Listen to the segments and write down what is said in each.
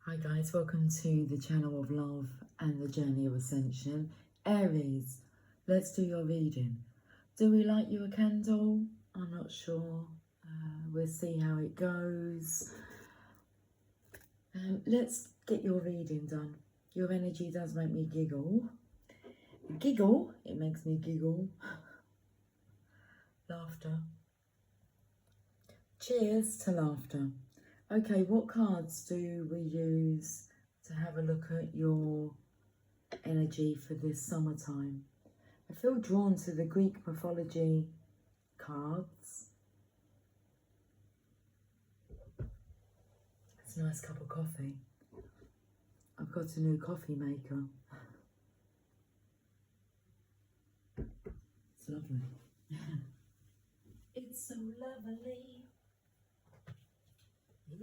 Hi guys, welcome to the channel of love and the journey of ascension. Aries, let's do your reading. Do we light you a candle? I'm not sure. We'll see how it goes. Let's get your reading done. Your energy does make me giggle. Giggle, it makes me giggle. Laughter. Cheers to laughter. Okay, what cards do we use to have a look at your energy for this summertime? I feel drawn to the Greek mythology cards. It's a nice cup of coffee. I've got a new coffee maker. It's lovely. It's so lovely.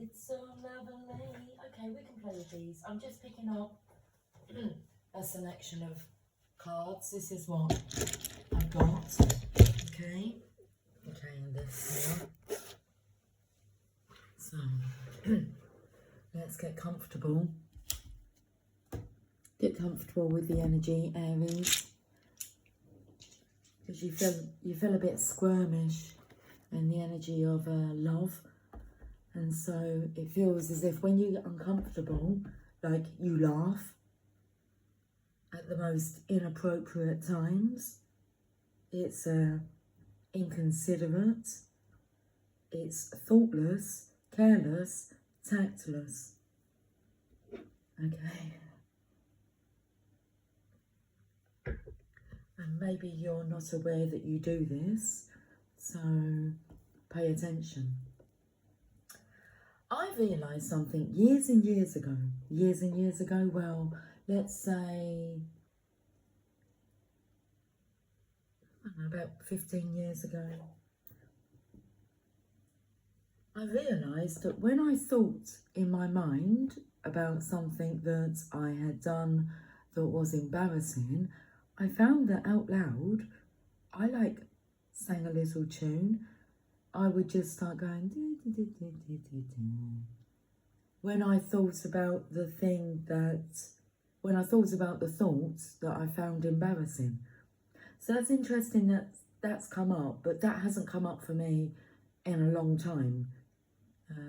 It's so lovely. Okay, we can play with these. I'm just picking up a selection of cards. This is what I've got. Okay, and this here. So, let's get comfortable. Get comfortable with the energy, Aries. Because you feel a bit squirmish in the energy of love. And so it feels as if when you get uncomfortable, like you laugh at the most inappropriate times. It's inconsiderate. It's thoughtless, careless, tactless. Okay. And maybe you're not aware that you do this, so pay attention. I realised something years and years ago, well, let's say, I don't know, about 15 years ago. I realised that when I thought in my mind about something that I had done that was embarrassing, I found that out loud, I sang a little tune. I would just start going when I thought about the thoughts that I found embarrassing. So that's interesting that that's come up, but that hasn't come up for me in a long time.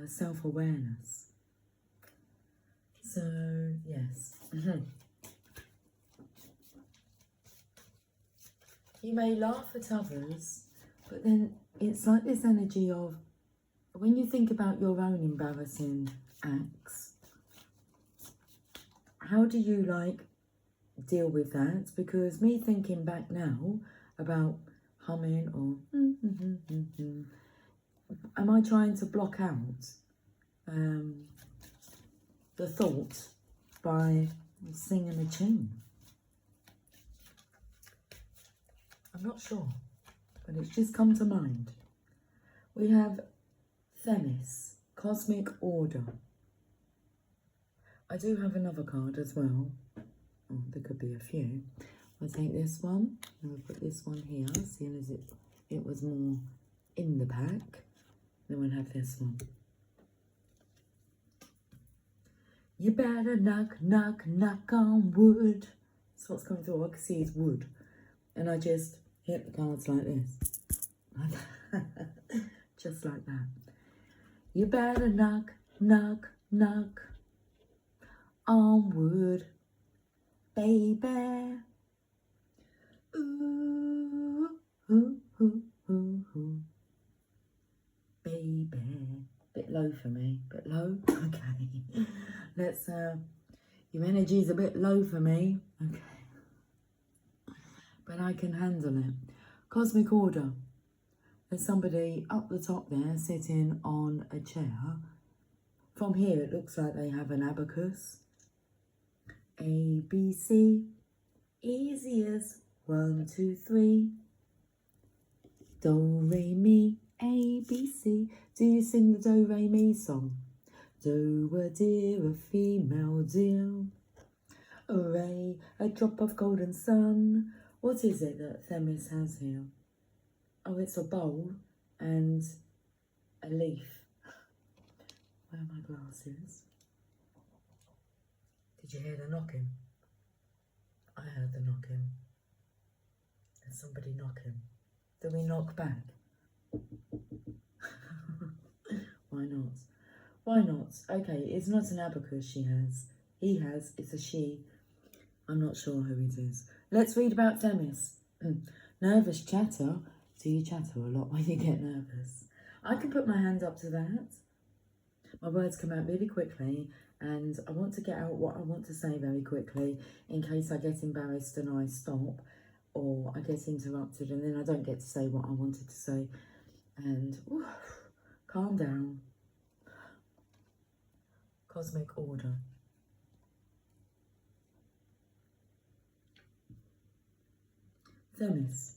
Self-awareness. So, yes. You may laugh at others, but then it's like this energy of when you think about your own embarrassing acts, how do you deal with that? Because me thinking back now about humming or am I trying to block out the thought by singing a tune? I'm not sure, but it's just come to mind. We have Themis, Cosmic Order. I do have another card as well. Oh, there could be a few. I'll take this one, and we'll put this one here, seeing as it was more in the pack. Then we'll have this one. You better knock, knock, knock on wood. That's what's coming through. All I can see is wood. And I just hit the cards like this. Just like that. You better knock, knock, knock on wood, baby. Ooh, ooh, ooh, ooh, ooh. Baby. Bit low for me. Bit low? Okay. Let's, your energy's a bit low for me. Okay. But I can handle it. Cosmic Order. There's somebody up the top there sitting on a chair. From here it looks like they have an abacus. A, B, C. Easy as 1, 2, 3. Do, re, mi, A, B, C. Do you sing the do, re, mi song? Do, a dear, a female deer. A ray, a drop of golden sun. What is it that Themis has here? Oh, it's a bowl and a leaf. Where are my glasses? Did you hear the knocking? I heard the knocking. There's somebody knocking. Do we knock back? Why not? Why not? Okay, it's not an abacus she has. He has. It's a she. I'm not sure who it is. Let's read about Themis. Nervous chatter. Do you chatter a lot when you get nervous? I can put my hand up to that. My words come out really quickly, and I want to get out what I want to say very quickly in case I get embarrassed and I stop, or I get interrupted and then I don't get to say what I wanted to say. And calm down. Cosmic order. Themis.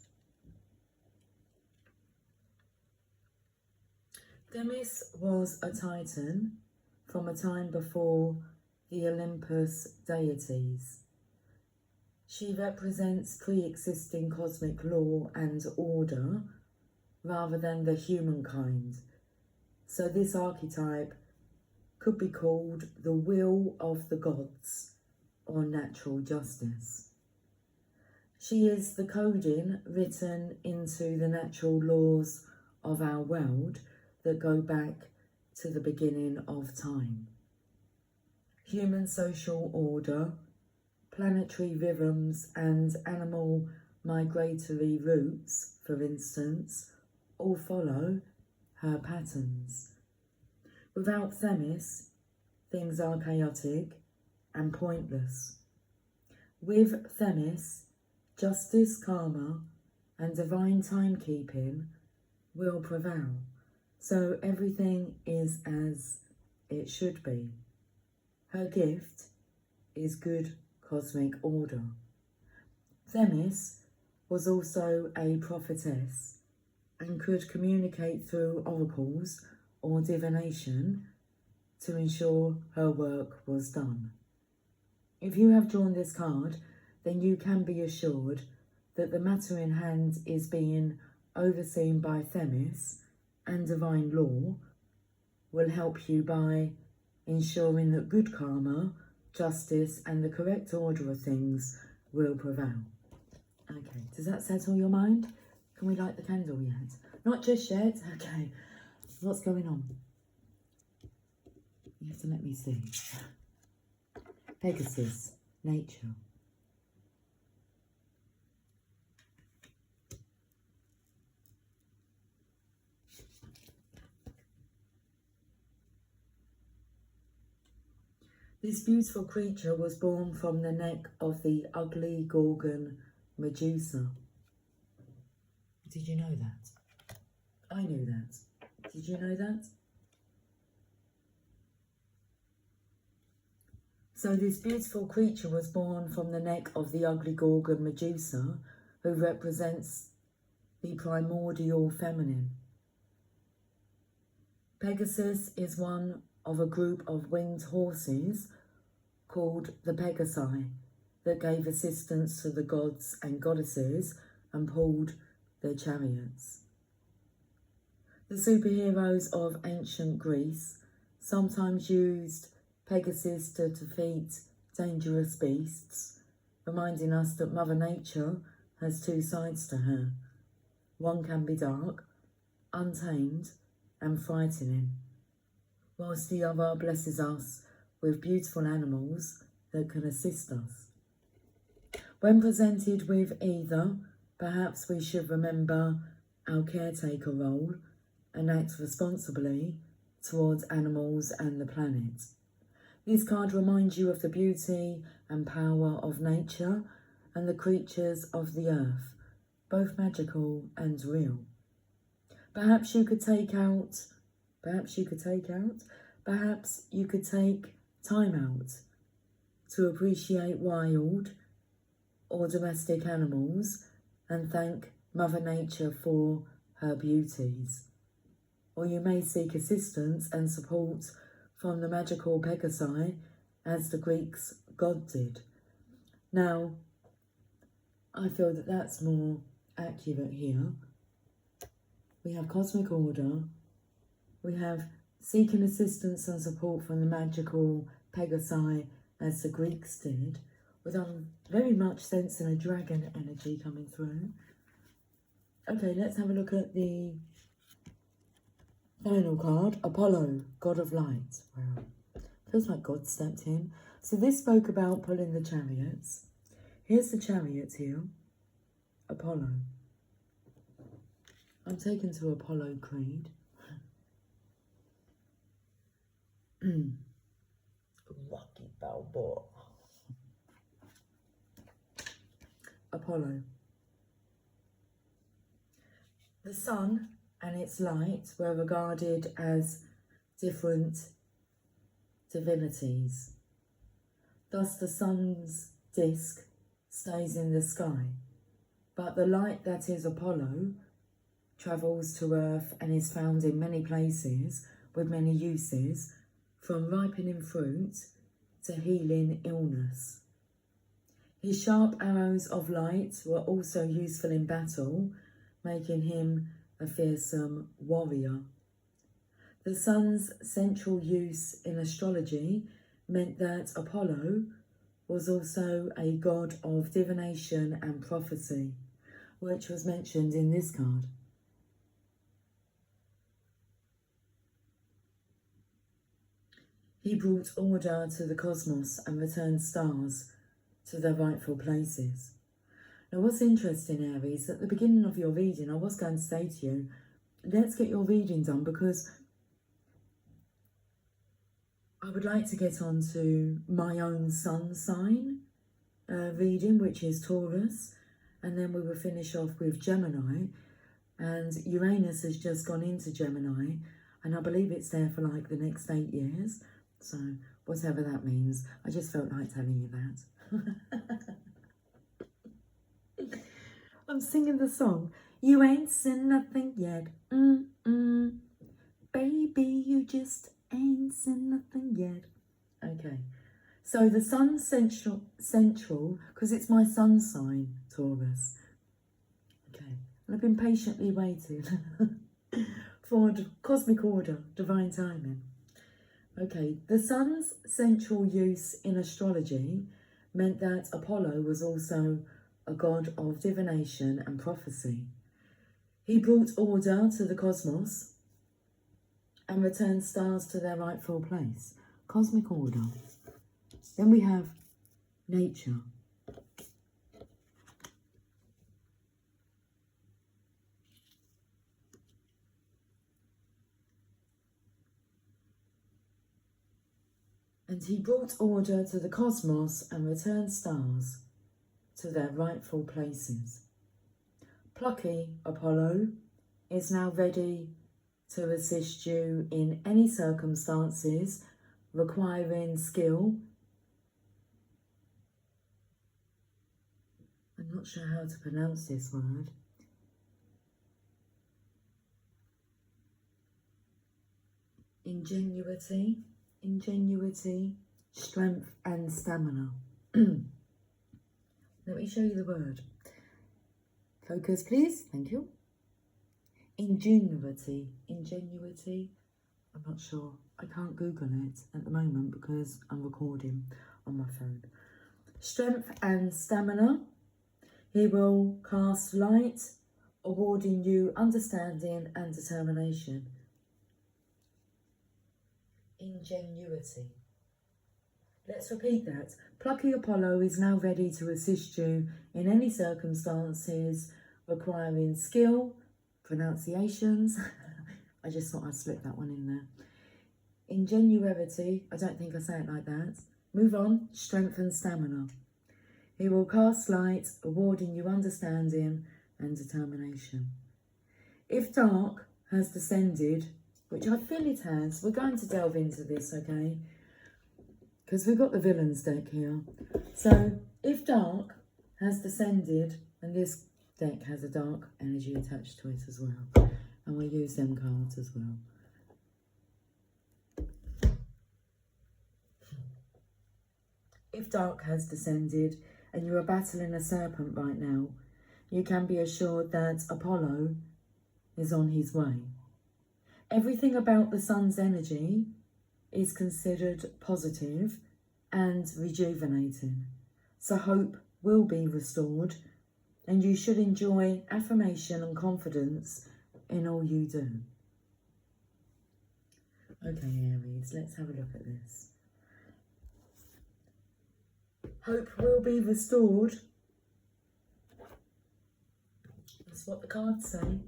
Themis was a titan from a time before the Olympus deities. She represents pre-existing cosmic law and order rather than the humankind. So this archetype could be called the will of the gods or natural justice. She is the coding written into the natural laws of our world that go back to the beginning of time. Human social order, planetary rhythms and animal migratory routes, for instance, all follow her patterns. Without Themis, things are chaotic and pointless. With Themis, justice, karma, and divine timekeeping will prevail. So everything is as it should be. Her gift is good cosmic order. Themis was also a prophetess and could communicate through oracles or divination to ensure her work was done. If you have drawn this card, then you can be assured that the matter in hand is being overseen by Themis, and divine law will help you by ensuring that good karma, justice and the correct order of things will prevail. Okay, does that settle your mind? Can we light the candle yet? Not just yet? Okay, what's going on? You have to let me see. Pegasus, nature. This beautiful creature was born from the neck of the ugly Gorgon Medusa. Did you know that? I knew that. Did you know that? So this beautiful creature was born from the neck of the ugly Gorgon Medusa, who represents the primordial feminine. Pegasus is one of a group of winged horses called the Pegasi that gave assistance to the gods and goddesses and pulled their chariots. The superheroes of ancient Greece sometimes used Pegasus to defeat dangerous beasts, reminding us that Mother Nature has two sides to her. One can be dark, untamed and frightening, whilst the other blesses us with beautiful animals that can assist us. When presented with either, perhaps we should remember our caretaker role and act responsibly towards animals and the planet. This card reminds you of the beauty and power of nature and the creatures of the earth, both magical and real. Perhaps you could take time out to appreciate wild or domestic animals and thank Mother Nature for her beauties. Or you may seek assistance and support from the magical Pegasi as the Greeks' god did. Now, I feel that that's more accurate here. We have cosmic order, we have seeking assistance and support from the magical Pegasi as the Greeks did, with very much sensing a dragon energy coming through. Okay, let's have a look at the final card, Apollo, God of Light. Wow, feels like God stepped in. So this spoke about pulling the chariots. Here's the chariot here, Apollo. I'm taken to Apollo Creed. Rocky Balboa. Apollo. The sun and its light were regarded as different divinities. Thus the sun's disk stays in the sky, but the light that is Apollo travels to Earth and is found in many places with many uses, from ripening fruit to healing illness. His sharp arrows of light were also useful in battle, making him a fearsome warrior. The sun's central use in astrology meant that Apollo was also a god of divination and prophecy, which was mentioned in this card. He brought order to the cosmos and returned stars to their rightful places. Now what's interesting, Aries, at the beginning of your reading, I was going to say to you, let's get your reading done, because I would like to get on to my own sun sign reading, which is Taurus, and then we will finish off with Gemini, and Uranus has just gone into Gemini, and I believe it's there for like the next 8 years, so whatever that means. I just felt like telling you that. I'm singing the song. You ain't seen nothing yet. Baby, you just ain't seen nothing yet. Okay. So the sun's central, because it's my sun sign, Taurus. Okay. And I've been patiently waiting for cosmic order, divine timing. Okay. The sun's central use in astrology meant that Apollo was also a god of divination and prophecy. He brought order to the cosmos and returned stars to their rightful place. Cosmic order. Then we have nature. And he brought order to the cosmos and returned stars to their rightful places. Plucky Apollo is now ready to assist you in any circumstances requiring skill. I'm not sure how to pronounce this word. Ingenuity, strength and stamina. Let me show you the word. Focus, please. Thank you. Ingenuity. I'm not sure. I can't Google it at the moment because I'm recording on my phone. Strength and stamina. He will cast light, awarding you understanding and determination. Ingenuity. Let's repeat that. Plucky Apollo is now ready to assist you in any circumstances requiring skill, pronunciations. I just thought I'd slip that one in there. Ingenuity. I don't think I say it like that. Move on. Strength and stamina. He will cast light, awarding you understanding and determination. If dark has descended, which I feel it has, we're going to delve into this, okay? Because we've got the villains deck here. So, if dark has descended, and this deck has a dark energy attached to it as well, and we'll use them cards as well. If dark has descended, and you are battling a serpent right now, you can be assured that Apollo is on his way. Everything about the sun's energy is considered positive and rejuvenating. So hope will be restored, and you should enjoy affirmation and confidence in all you do. Okay, Aries, let's have a look at this. Hope will be restored. That's what the cards say.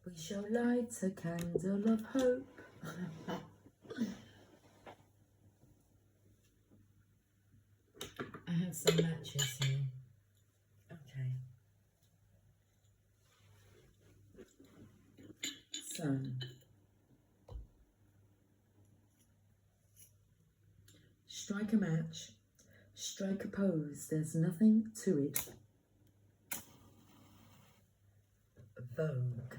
We shall light a candle of hope. I have some matches here. Okay. So, strike a match, strike a pose, there's nothing to it. Vogue.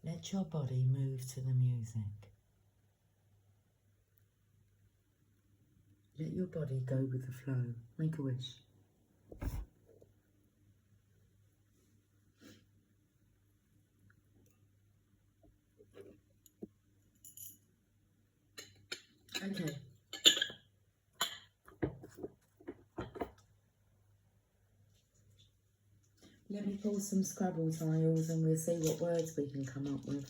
Let your body move to the music. Let your body go with the flow. Make a wish. Okay. Let me pull some Scrabble tiles and we'll see what words we can come up with.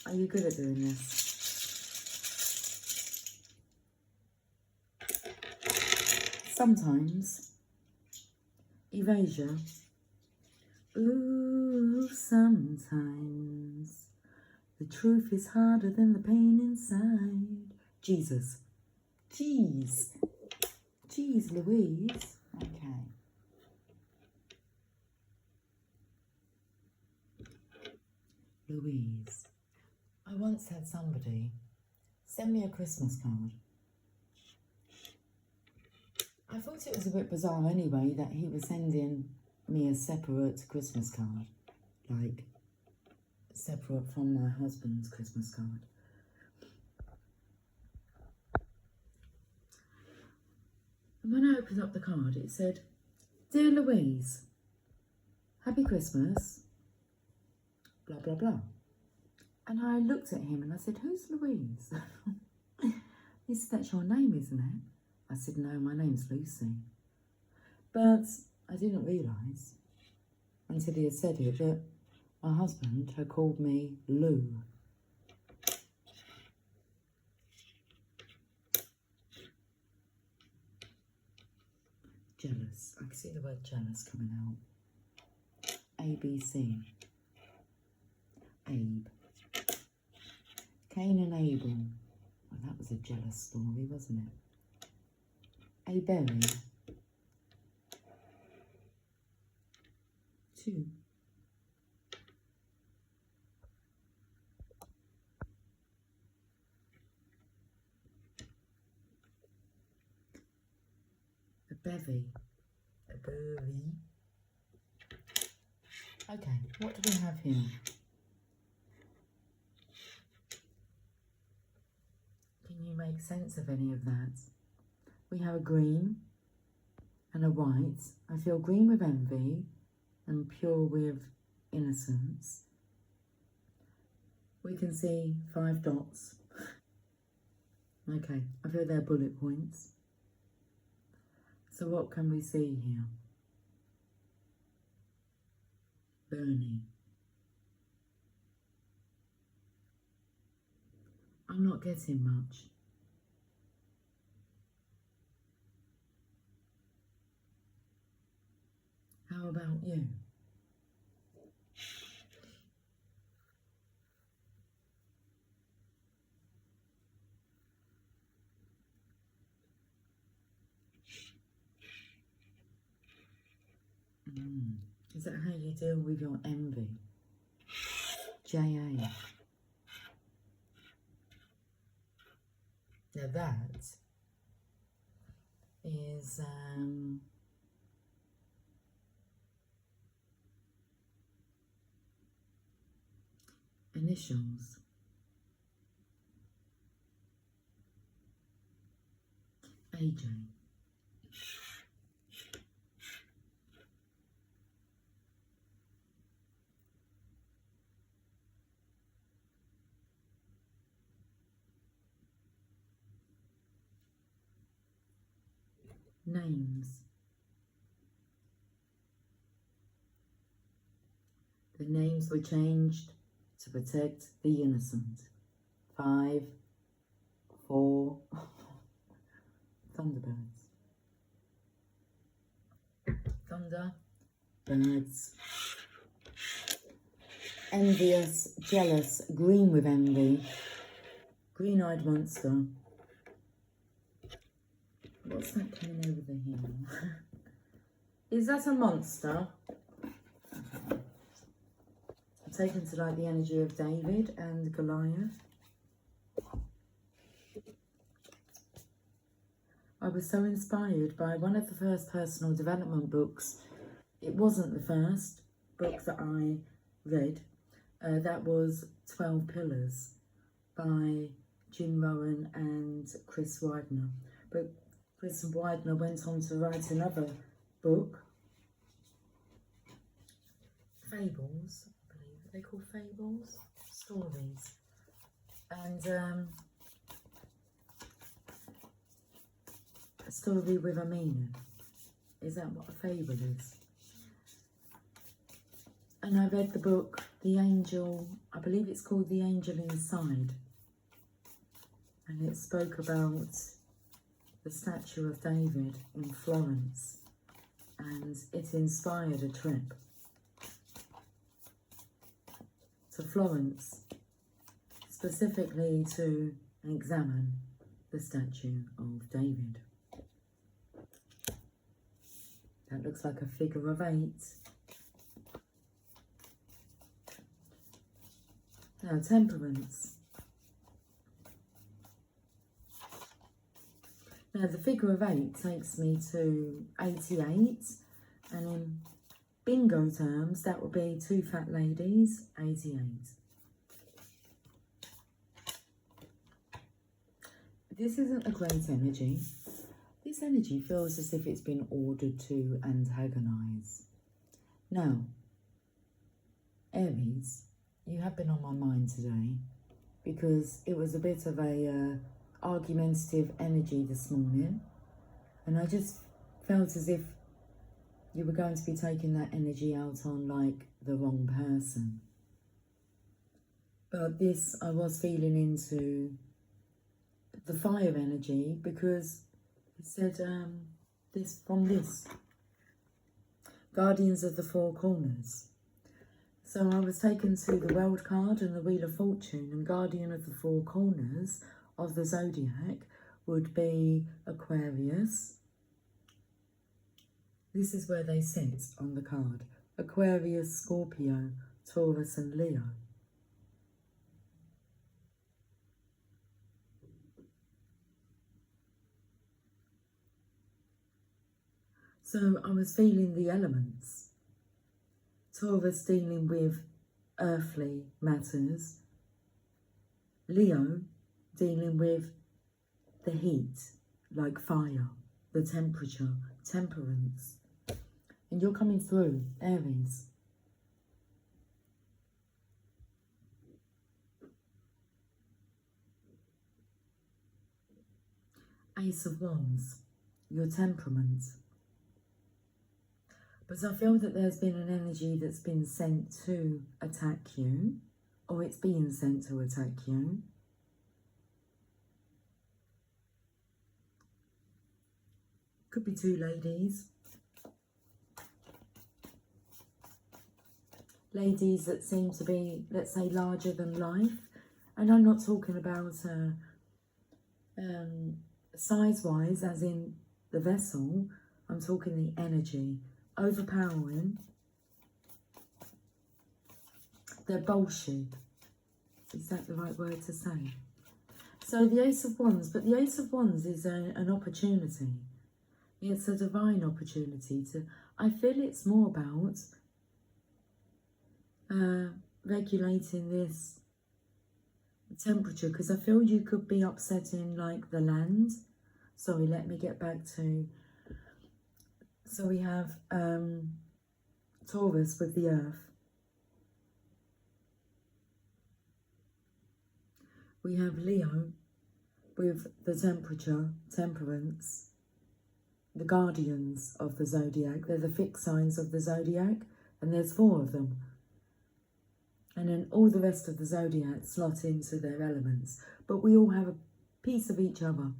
Are you good at doing this? Sometimes. Erasure. Ooh, sometimes. The truth is harder than the pain inside. Jesus. Jeez. Jeez Louise. Okay. Louise. I once had somebody send me a Christmas card. I thought it was a bit bizarre anyway that he was sending me a separate Christmas card. Like, separate from my husband's Christmas card. And when I opened up the card, it said, "Dear Louise, Happy Christmas, blah, blah, blah." And I looked at him and I said, "Who's Louise?" He said, "That's your name, isn't it?" I said, "No, my name's Lucy." But I didn't realise until he had said it that my husband had called me Lou. Jealous. I can see the word jealous coming out. ABC. Abe. Cain and Abel. Well, that was a jealous story, wasn't it? A berry. 2. A bevy. A berry. Okay, what do we have here? Can you make sense of any of that? We have a green and a white. I feel green with envy and pure with innocence. We can see 5 dots. Okay, I feel they're bullet points. So what can we see here? Bernie. I'm not getting much. How about you? Is that how you deal with your envy? JA. Now that is initials. AJ. names. The names were changed to protect the innocent. 5, 4, Thunderbirds. Thunder, birds. Envious, jealous, green with envy. Green-eyed monster. What's that coming over the hill? Is that a monster? Okay. I'm taken to like the energy of David and Goliath. I was so inspired by one of the first personal development books. It wasn't the first book that I read. That was 12 Pillars by Jim Rohn and Chris Widener. But Chris Widener went on to write another book, Fables, I believe. Are they called Fables? Stories. And a story with a meaning. Is that what a fable is? And I read the book, The Angel, I believe it's called The Angel Inside. And it spoke about the statue of David in Florence. And it inspired a trip to Florence, specifically to examine the statue of David. That looks like a figure of 8. Now, temperance. Now, the figure of 8 takes me to 88, and in bingo terms, that would be 2 fat ladies, 88. This isn't a great energy. This energy feels as if it's been ordered to antagonise. Now, Aries, you have been on my mind today because it was a bit of a argumentative energy this morning, and I just felt as if you were going to be taking that energy out on like the wrong person. But this, I was feeling into the fire energy because it said this Guardians of the Four Corners. So I was taken to the World card and the Wheel of Fortune, and Guardian of the Four Corners of the Zodiac would be Aquarius. This is where they sit on the card. Aquarius, Scorpio, Taurus and Leo. So I was feeling the elements. Taurus dealing with earthly matters. Leo dealing with the heat, like fire, the temperature, temperance. And you're coming through, Aries. Ace of Wands, your temperament. But I feel that there's been an energy that's been sent to attack you, or it's being sent to attack you. Could be 2 ladies. Ladies that seem to be, let's say, larger than life. And I'm not talking about size-wise, as in the vessel. I'm talking the energy. Overpowering. They're bullshit. Is that the right word to say? So the Ace of Wands, but the Ace of Wands is an opportunity. It's a divine opportunity to, I feel it's more about regulating this temperature, because I feel you could be upsetting like the land. Sorry, let me get back to, so we have Taurus with the earth. We have Leo with the temperature, temperance. the guardians of the zodiac. They're the fixed signs of the zodiac, and there's 4 of them. And then all the rest of the zodiac slot into their elements. But we all have a piece of each other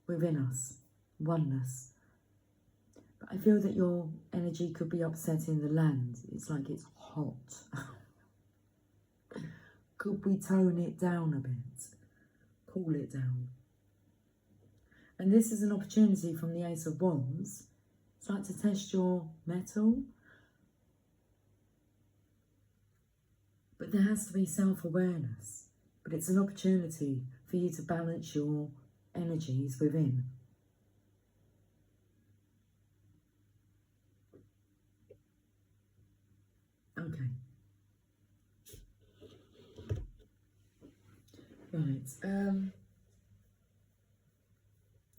within us, oneness. But I feel that your energy could be upsetting the land. It's like it's hot. Could we tone it down a bit? Cool it down. And this is an opportunity from the Ace of Wands. It's like to test your mettle. But there has to be self-awareness. But it's an opportunity for you to balance your energies within. Okay. Right.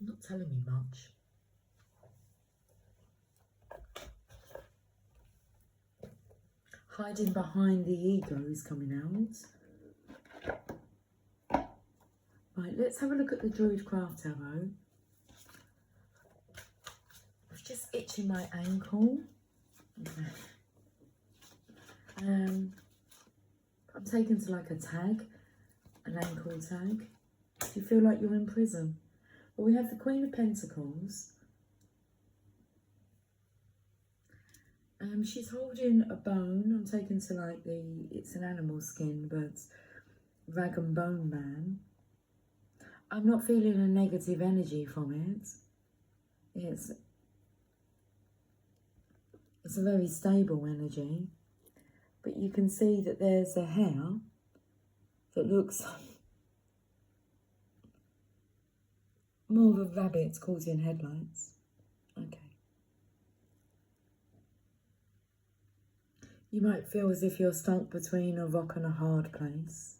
Not telling me much. Hiding behind the ego is coming out. Right, let's have a look at the Druidcraft Tarot. I was just itching my ankle. Okay. I'm taken to like a tag, an ankle tag. Do you feel like you're in prison? Well, we have the Queen of Pentacles. She's holding a bone. I'm taken to like it's an animal skin, but rag and bone man. I'm not feeling a negative energy from it. It's a very stable energy. But you can see that there's a hair that looks more of a rabbit caught in headlights. Okay. You might feel as if you're stuck between a rock and a hard place.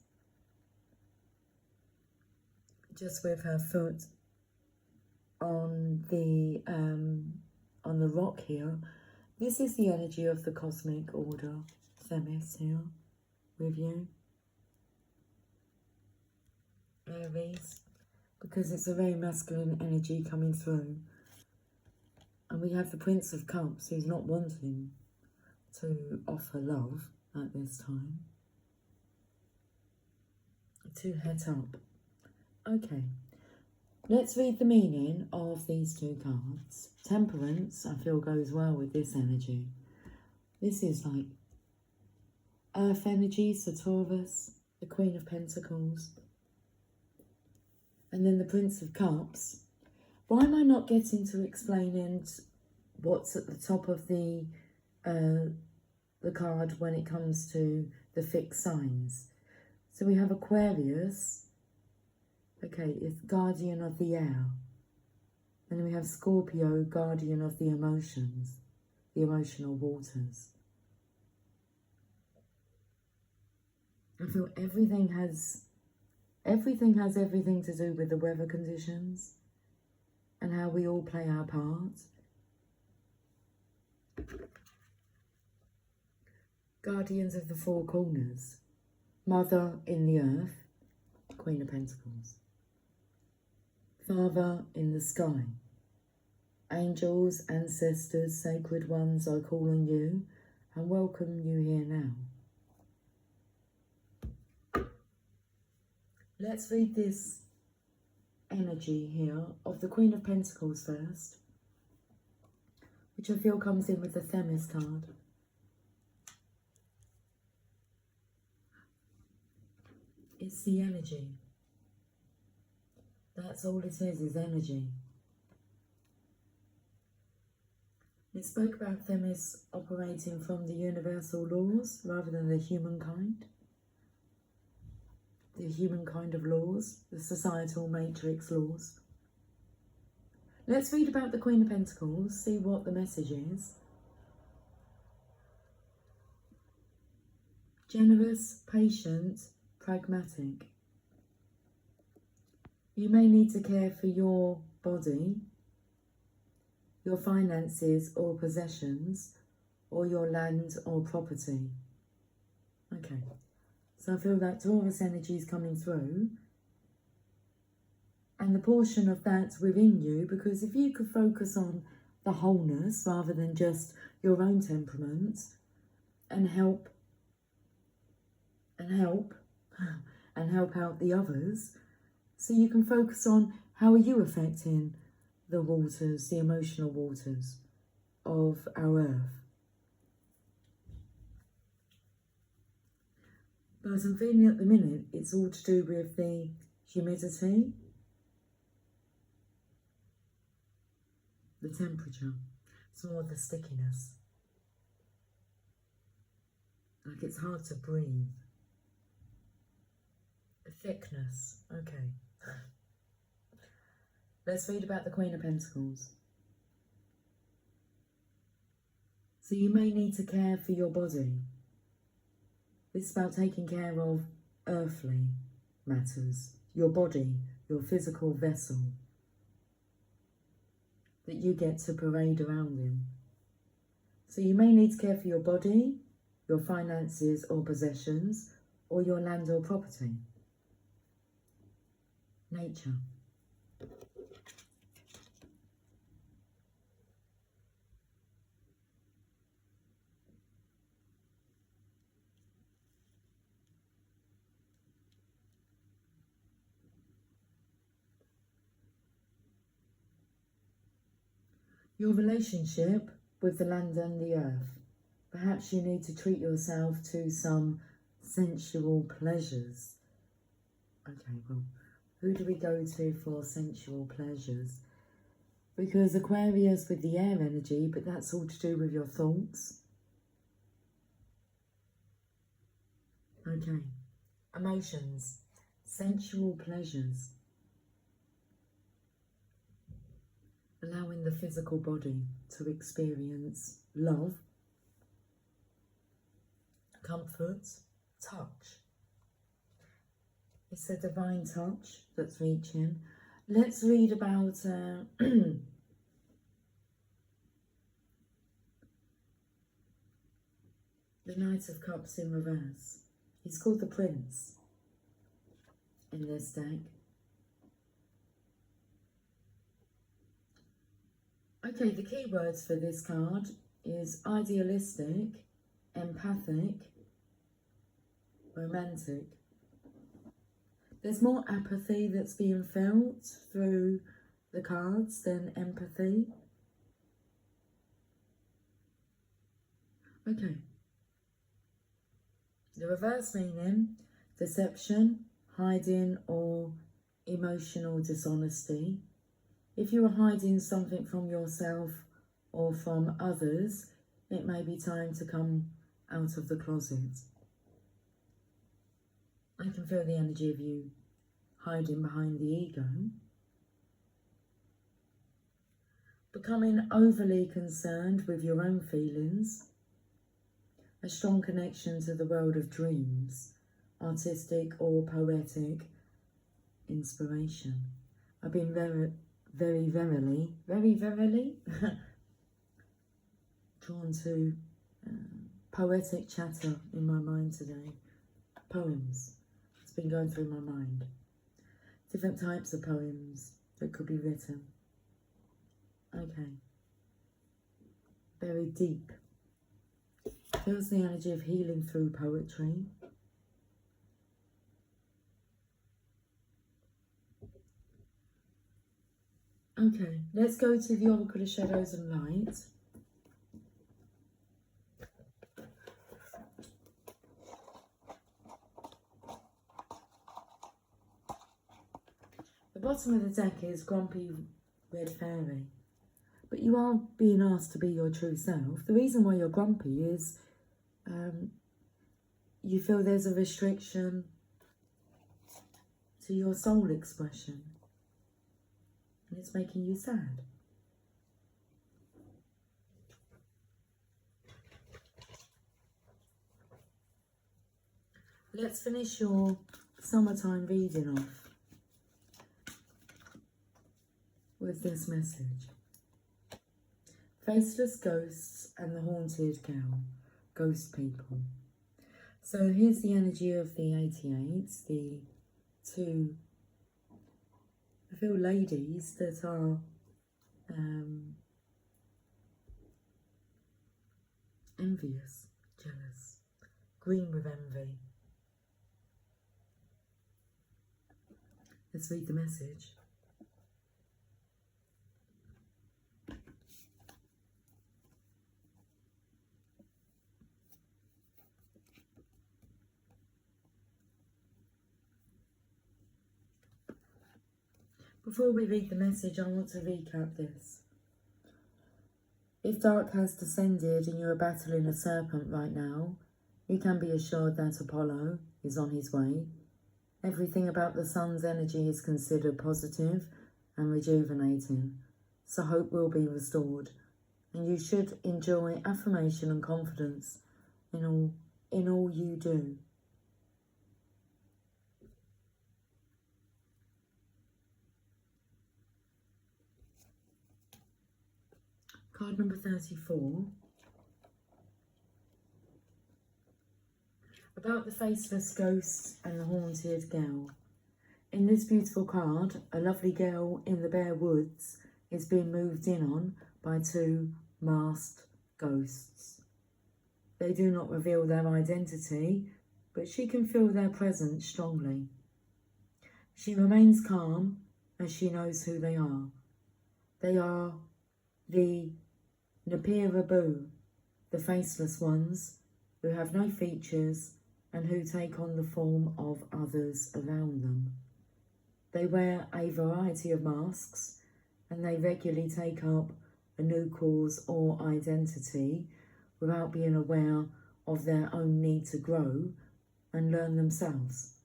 Just with her foot on the rock here. This is the energy of the cosmic order, Themis here, with you. Aries, because it's a very masculine energy coming through. And we have the Prince of Cups, who's not wanting to offer love at this time. 2 heads up. Okay, let's read the meaning of these 2 cards. Temperance, I feel, goes well with this energy. This is like Earth energy, so Taurus, the Queen of Pentacles, and then the Prince of Cups. Why am I not getting to explaining what's at the top of the card when it comes to the fixed signs? So we have Aquarius. Okay, it's guardian of the air. And then we have Scorpio, guardian of the emotions, the emotional waters. I feel everything has everything to do with the weather conditions and how we all play our part. Guardians of the 4 corners. Mother in the earth, Queen of Pentacles. Father in the sky. Angels, ancestors, sacred ones, I call on you and welcome you here now. Let's read this energy here of the Queen of Pentacles first, which I feel comes in with the Themis card. It's the energy. That's all it is energy. It spoke about Themis operating from the universal laws rather than the humankind of laws, the societal matrix laws. Let's read about the Queen of Pentacles, see what the message is. Generous, patient, pragmatic. You may need to care for your body, your finances or possessions, or your land or property. Okay, so I feel that Taurus energy is coming through. and the portion of that within you, because if you could focus on the wholeness rather than just your own temperament and help out the others, so you can focus on how are you affecting the waters, the emotional waters of our earth. But as I'm feeling at the minute, it's all to do with the humidity, the temperature. It's more the stickiness. Like it's hard to breathe. The thickness. Okay. Let's read about the Queen of Pentacles. So you may need to care for your body. This is about taking care of earthly matters. Your body, your physical vessel that you get to parade around in. So you may need to care for your body, your finances or possessions, or your land or property. Nature. Your relationship with the land and the earth. Perhaps you need to treat yourself to some sensual pleasures. Okay, well, who do we go to for sensual pleasures? Because Aquarius with the air energy, but that's all to do with your thoughts. Okay, emotions, sensual pleasures. Allowing the physical body to experience love, comfort, touch. It's a divine touch that's reaching. Let's read about the Knight of Cups in reverse. He's called the Prince in this deck. Okay, the key words for this card is idealistic, empathic, romantic. There's more apathy that's being felt through the cards than empathy. Okay. The reverse meaning, deception, hiding or emotional dishonesty. If you are hiding something from yourself or from others, it may be time to come out of the closet. I can feel the energy of you hiding behind the ego. Becoming overly concerned with your own feelings. A strong connection to the world of dreams, artistic or poetic inspiration. I've been very verily drawn to poetic chatter in my mind today. Poems. It's been going through my mind. Different types of poems that could be written. Okay. Very deep. Feels the energy of healing through poetry. Okay, let's go to the Oracle of Shadows and Light. The bottom of the deck is Grumpy Red Fairy. But you are being asked to be your true self. The reason why you're grumpy is you feel there's a restriction to your soul expression. And it's making you sad. Let's finish your summertime reading off with this message. Faceless ghosts and the haunted girl. Ghost people. So here's the energy of the 88, the two I feel ladies that are envious, jealous, green with envy. Let's read the message. Before we read the message, I want to recap this. If dark has descended and you are battling a serpent right now, you can be assured that Apollo is on his way. Everything about the sun's energy is considered positive and rejuvenating, so hope will be restored, and you should enjoy affirmation and confidence in all you do. Card number 34. About the faceless ghosts and the haunted girl. In this beautiful card, a lovely girl in the bare woods is being moved in on by two masked ghosts. They do not reveal their identity, but she can feel their presence strongly. She remains calm as she knows who they are. They are the Napirabu, the faceless ones, who have no features and who take on the form of others around them. They wear a variety of masks and they regularly take up a new cause or identity without being aware of their own need to grow and learn themselves.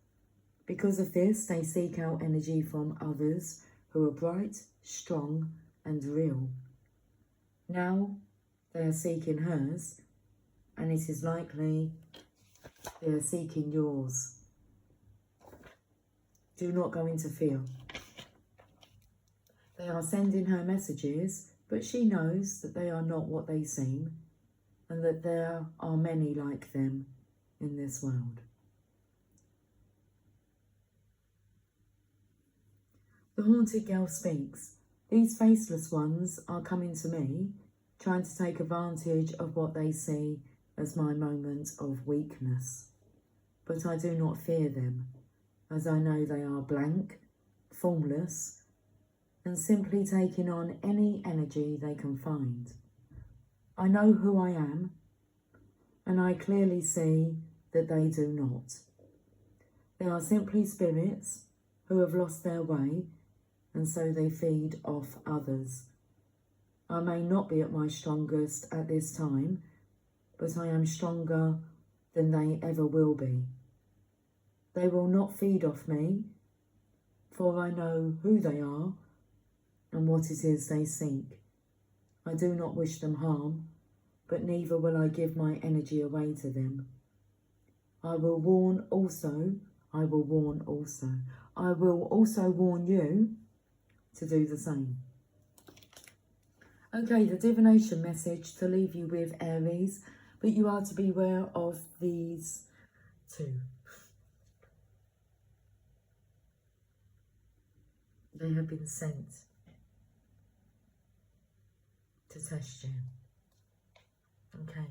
Because of this, they seek out energy from others who are bright, strong and real. Now they are seeking hers, and it is likely they are seeking yours. Do not go into fear. They are sending her messages, but she knows that they are not what they seem, and that there are many like them in this world. The haunted girl speaks. These faceless ones are coming to me, trying to take advantage of what they see as my moment of weakness. But I do not fear them, as I know they are blank, formless, and simply taking on any energy they can find. I know who I am, and I clearly see that they do not. They are simply spirits who have lost their way, and so they feed off others. I may not be at my strongest at this time, but I am stronger than they ever will be. They will not feed off me, for I know who they are and what it is they seek. I do not wish them harm, but neither will I give my energy away to them. I will also warn you to do the same. Okay, the divination message to leave you with, Aries, but you are to be aware of these two. They have been sent to test you. Okay.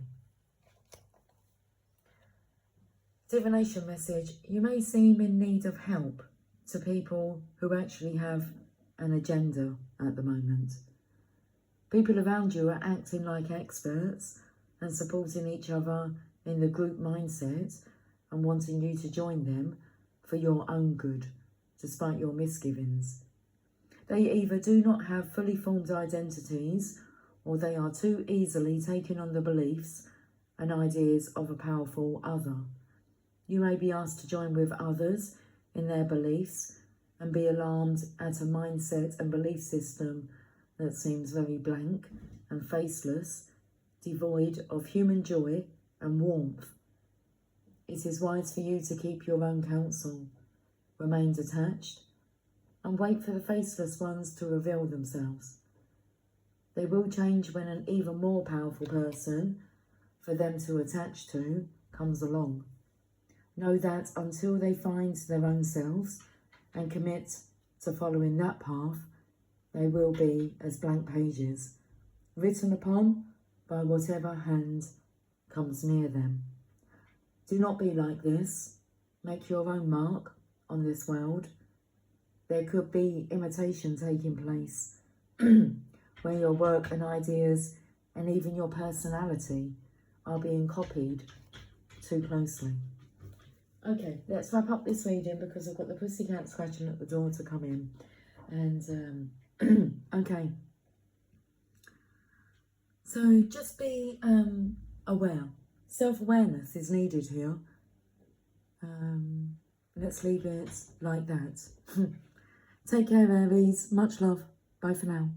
Divination message. You may seem in need of help to people who actually have an agenda at the moment. People around you are acting like experts and supporting each other in the group mindset and wanting you to join them for your own good, despite your misgivings. They either do not have fully formed identities, or they are too easily taking on the beliefs and ideas of a powerful other. You may be asked to join with others in their beliefs and be alarmed at a mindset and belief system that seems very blank and faceless, devoid of human joy and warmth. It is wise for you to keep your own counsel, remain detached, and wait for the faceless ones to reveal themselves. They will change when an even more powerful person for them to attach to comes along. Know that until they find their own selves and commit to following that path, they will be as blank pages, written upon by whatever hand comes near them. Do not be like this. Make your own mark on this world. There could be imitation taking place where your work and ideas and even your personality are being copied too closely. Okay, let's wrap up this reading because I've got the pussycat scratching at the door to come in. And, okay. So just be aware. Self-awareness is needed here. Let's leave it like that. Take care, Aries. Much love. Bye for now.